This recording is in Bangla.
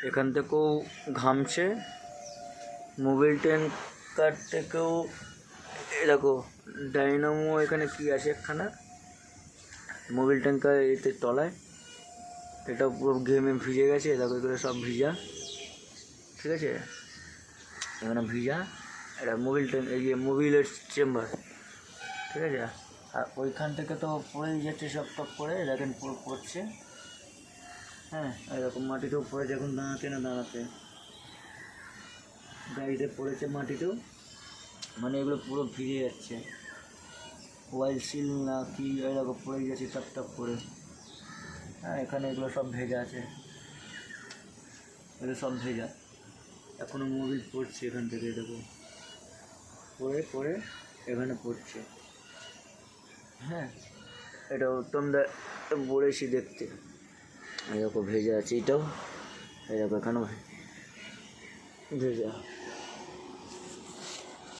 এখান থেকেও ঘামছে, মোবিল ট্যাঙ্কার থেকেও দেখো ডাইনামো এখানে কি আছে একখানা, মোবিল ট্যাঙ্কার এতে তলায়, এটা পুরো ঘেমে ভিজে গেছে, দেখো এগুলো সব ভিজা, ঠিক আছে, এখানে ভিজা, এটা মোবিল ট্যাঙ্ক, এই যে মোবিলের চেম্বার, ঠিক আছে। আর ওইখান থেকে তো পড়েই যাচ্ছে সব টপ করে, দেখেন পুরো পড়ছে, হ্যাঁ এরকম মাটিতেও পড়েছে, এখন দাঁড়াতে না দাঁড়াতে গাড়িতে পড়েছে মাটিতেও, মানে এগুলো পুরো ভিজে যাচ্ছে, ওয়াইল সিল না কি এরকম পড়ে গেছে টপ টপ করে, হ্যাঁ এখানে এগুলো সব ভেজা আছে, এগুলো সব ভেজা, এখনও মোবিল পড়ছে এখান থেকে, দেখো পড়ে পড়ে এখানে পড়ছে, হ্যাঁ এটাও তোমরা বলেছি দেখতে, এরকম ভেজা আছে, এটাও এরকম এখানেও ভেজা।